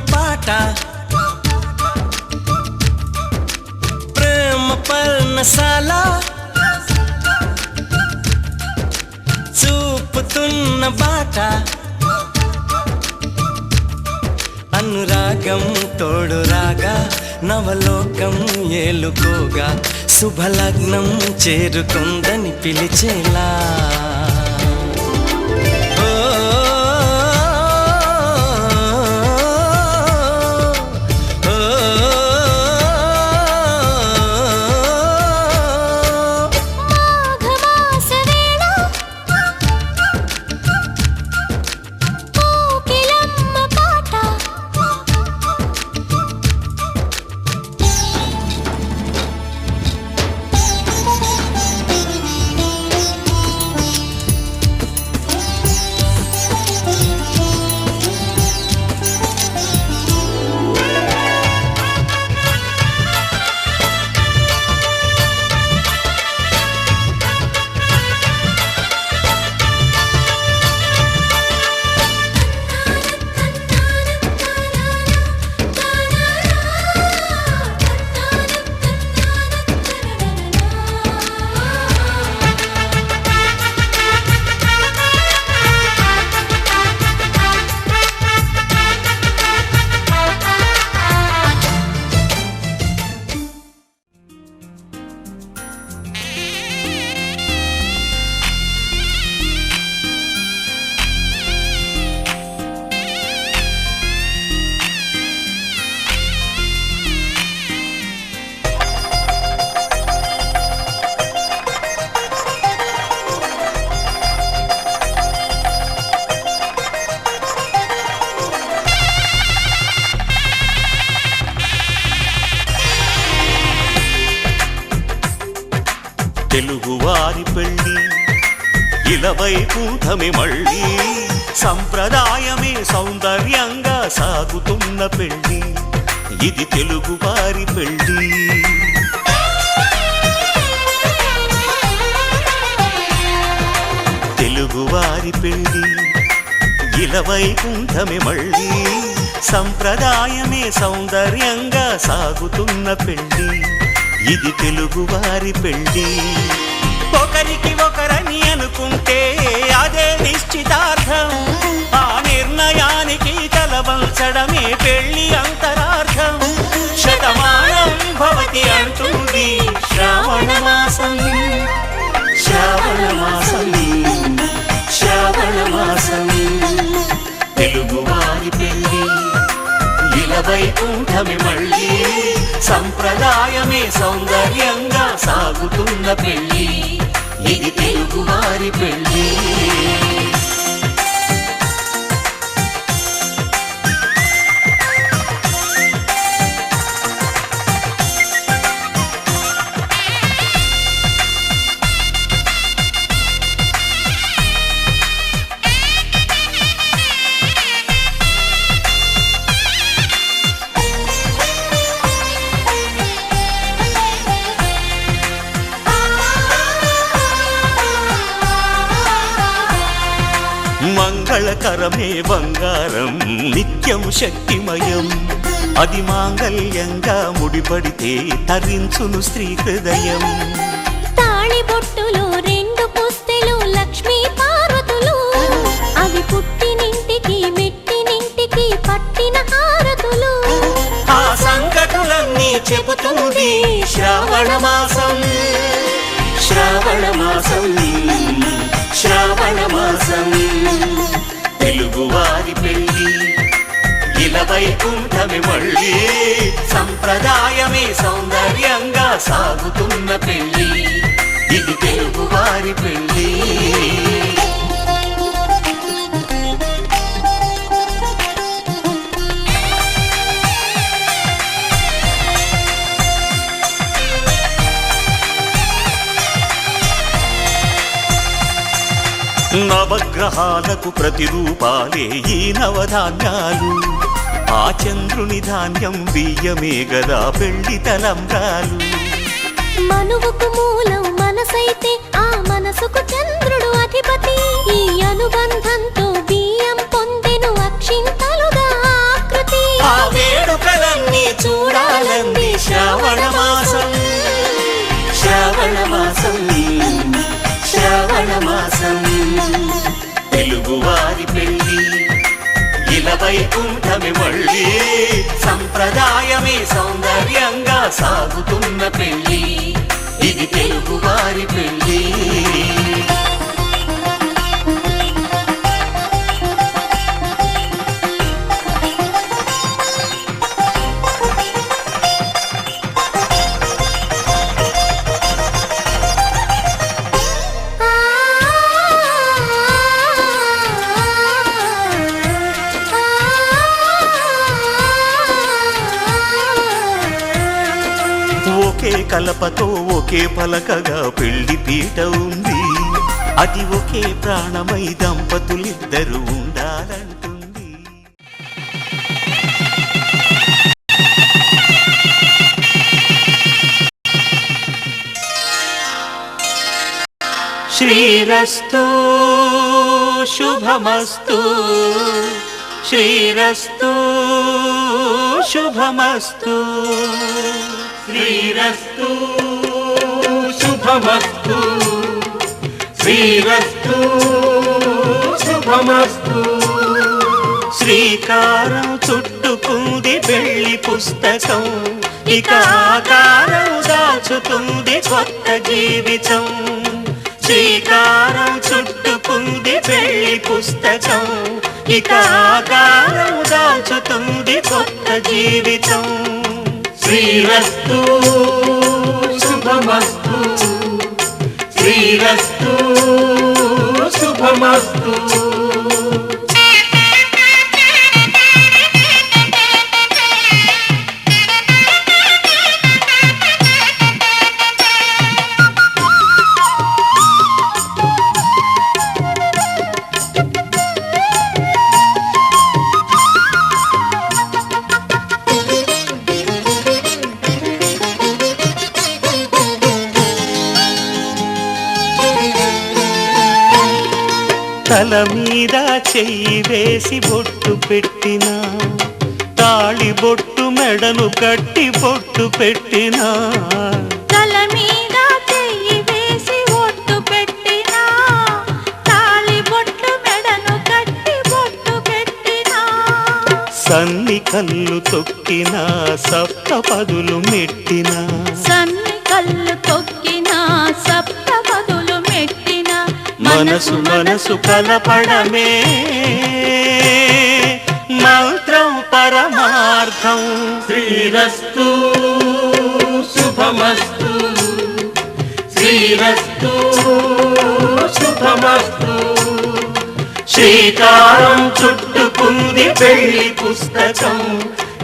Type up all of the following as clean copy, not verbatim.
పాట ప్రేమ పర్ణశాల చూపుతున్న బాట అనురాగం తోడు రాగా నవలోకం ఏలుకోగా శుభలగ్నం చేరుకుందని పిలిచేలా తెలుగువారి పెళ్ళి ఇలవైకుంఠమే మళ్ళీ సంప్రదాయమే సౌందర్యంగా సాగుతున్న పెళ్ళి ఇది తెలుగువారి పెళ్ళి తెలుగువారి పెళ్ళి ఇలవైకుంఠమే మళ్ళీ సంప్రదాయమే సౌందర్యంగా సాగుతున్న పెళ్ళి ఇది తెలుగువారి పెళ్ళి ఒకరికి ఒకరని అనుకుంటే అదే నిశ్చితార్థం ఆ నిర్ణయానికి తలవంచడమే పెళ్ళి అంతరార్థం శతమానం భవతి అంటుంది శ్రావణ మాసం శ్రావణ మాసం శ్రావణ మాసం తెలుగువారి పెళ్ళి ఇలవైకుంఠమే మళ్ళీ సంప్రదాయమే సౌందర్యంగా సాగుతున్న పెళ్ళి ఇది తెలుగువారి పెళ్ళి మంగళకరమే బంగారం నిత్యం శక్తిమయం అది మాంగళ్యంగా ముడిపడితే తరించును స్త్రీ హృదయం తాళిబొట్టులో రెండు పుస్తెలు లక్ష్మీ పార్వతులు అవి పుట్టినింటికి మెట్టినింటికి పట్టిన హారతులు ఆ సంగతులన్నీ చెబుతుంది శ్రావణ మాసం శ్రావణ మాసం శ్రావణ మాసం తెలుగువారి పెళ్ళి ఇలవైకుంఠమే మళ్ళీ సంప్రదాయమే సౌందర్యంగా సాగుతున్న పెళ్ళి ఇది తెలుగువారి పెళ్ళి నవగ్రహాలకు ప్రతిరూపాలే ఈ నవధాన్యాలు ఆ చంద్రుని ధాన్యం బియ్యమే గదా పెళ్లి తలంబ్రాలు మనువుకు మూలం మనసైతే ఆ మనసుకు చంద్రుడు అధిపతి ఈ అనుబంధంతో బియ్యం పొందెను అక్షింతలుగా ఆకృతి ఆ వైకుంఠమే మళ్ళీ సంప్రదాయమే సౌందర్యంగా సాగుతున్న పెళ్ళి ఇది తెలుగు వారి పెళ్ళి ఒకే కలపతో ఒకే పలకగా పెళ్లి పీట ఉంది అది ఒకే ప్రాణమై దంపతులిద్దరూ ఉండాలంటుంది శ్రీరస్తు శుభమస్తు శ్రీరస్తు శుభమస్తు శ్రీరస్తు శుభమస్తు శ్రీరస్తు శుభమస్తు శ్రీకారం చుట్టుకుంది పెళ్లి పుస్తకం ఇక ఆకారం దాచుతుంది కొత్త జీవితం శ్రీకారం చుట్టుకుంది పెళ్లి పుస్తకం ఇక ఆకారం దాచుతుంది కొత్త జీవితం శ్రీరస్తు శుభమస్తు శ్రీరస్తు శుభమస్తు తల మీద చెయ్యి వేసి బొట్టు పెట్టినా తాళి బొట్టు మెడను కట్టి బొట్టు పెట్టినా తల మీద చెయ్యి వేసి బొట్టు పెట్టినా తాళి బొట్టు మెడను కట్టి బొట్టు పెట్టినా సన్ని కళ్ళు తొక్కినా సప్త పదులు మెట్టినా సన్ని కళ్ళు తొక్కినా సప్త పదులు మెట్టినా మనసు మనసు కలపడమే మంత్రం పరమార్థం శ్రీరస్తు శుభమస్తు శ్రీరస్తు శుభమస్తు శ్రీకారం చుట్టుకుంది పెళ్లి పుస్తకం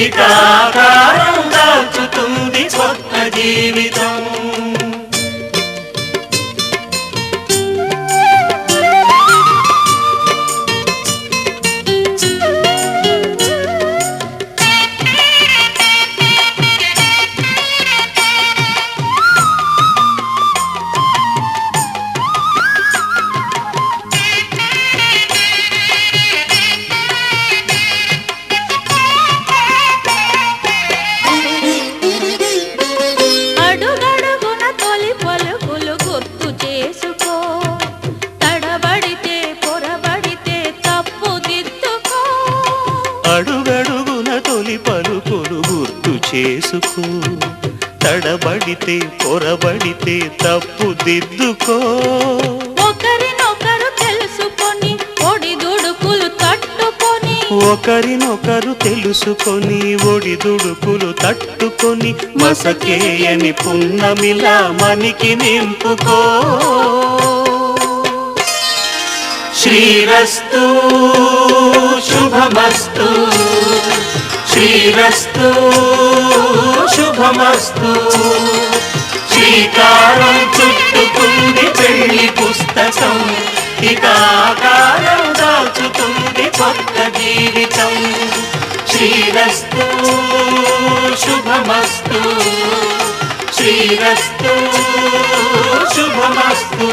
ఇక ఆకారం దాచుతుంది కొత్త జీవితం అడుగడుగున తొలి పలుకులు గుర్తు చేసుకో తడబడితే పొరబడితే తప్పు దిద్దుకో ఒకరినొకరు తెలుసుకొని ఒడిదుడుకులు తట్టుకొని ఒకరినొకరు తెలుసుకొని ఒడిదుడుకులు తట్టుకొని మసకేయని పున్నమిలా మనికి నింపుకో శ్రీరస్తు శుభమస్తు శ్రీరస్తు శుభమస్తు శ్రీకారం చుట్టుకుంది పెళ్లి పుస్తకం ఇక ఆకారం దాచుతుంది కొత్త జీవితం శ్రీరస్తు శుభమస్తు శ్రీరస్తు శుభమస్తు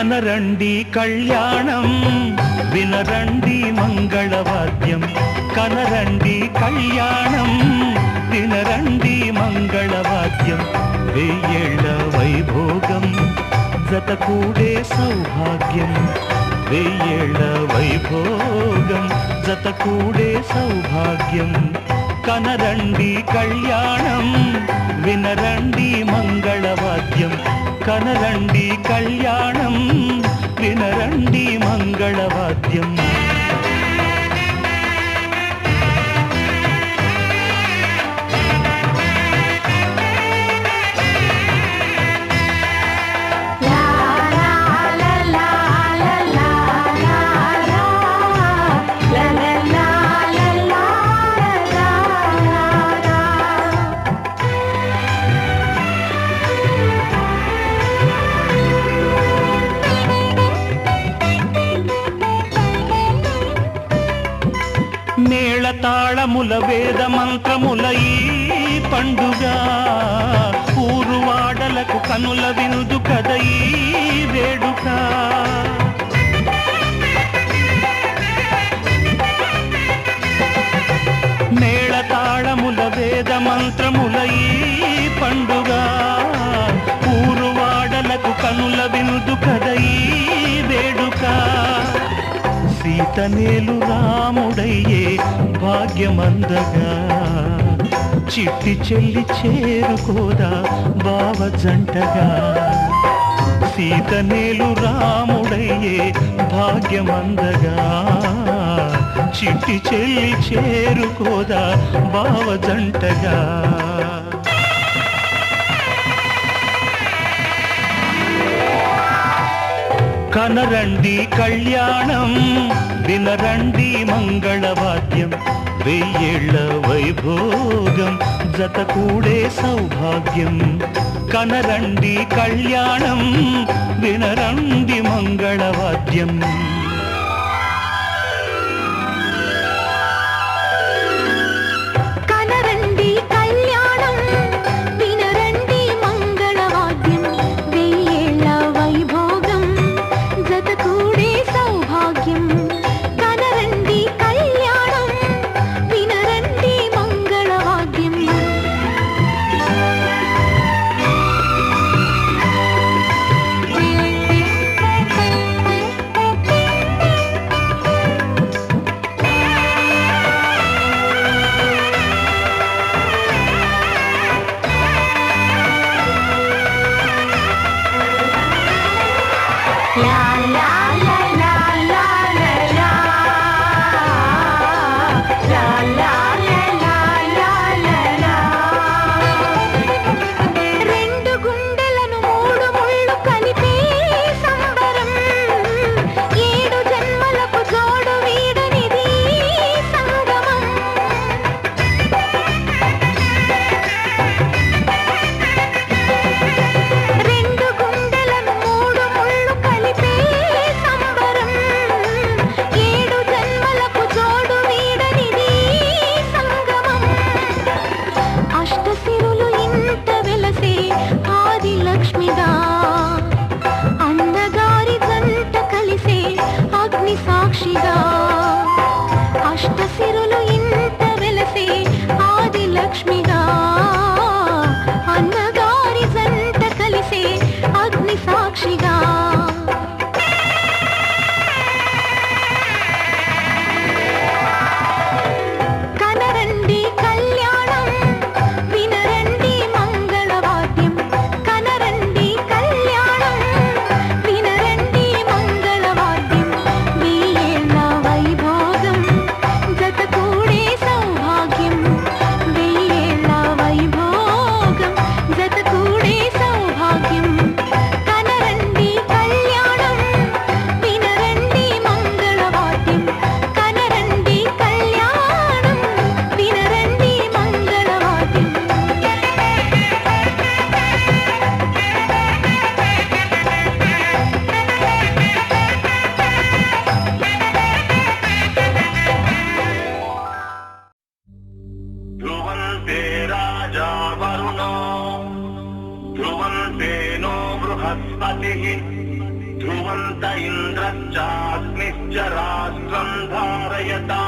కనరండి కళ్యాణం వినరండి మంగళవాద్యం కనరండి కళ్యాణం వినరండి మంగళవాద్యం వెయ్యేళ్ల వైభోగం జతకూడే సౌభాగ్యం వెయ్యేళ్ల వైభోగం జతకూడే సౌభాగ్యం కనరండి కళ్యాణం వినరండి మంగళవాద్యం కనరండి కళ్యాణం వినరండి మంగళవాద్యం మేళతాళముల వేద మంత్రముల ఈ పండుగ ఊరువాడలకు కనుల వినుదు కద ఈ వేడుక మేళతాళముల వేద మంత్రముల ఈ పండుగ ఊరువాడలకు కనుల వినుదు కద ఈ వేడుక సీతనేలు రాముడయ్యే భాగ్యమందగా చిట్టి చెల్లి చేరుకోదా బావ జంటగా సీతనేలు రాముడయ్యే భాగ్యమందగా చిట్టి చెల్లి చేరుకోదా బావ జంటగా కనరండి కళ్యాణం వినరండి మంగళవాద్యం వెయ్యేళ్ల వైభోగం జతకూడే సౌభాగ్యం కనరండి కళ్యాణం వినరండి మంగళవాద్యం ध्रुवन्त इन्द्रश्चाग्निश्च राष्ट्रम् धारयता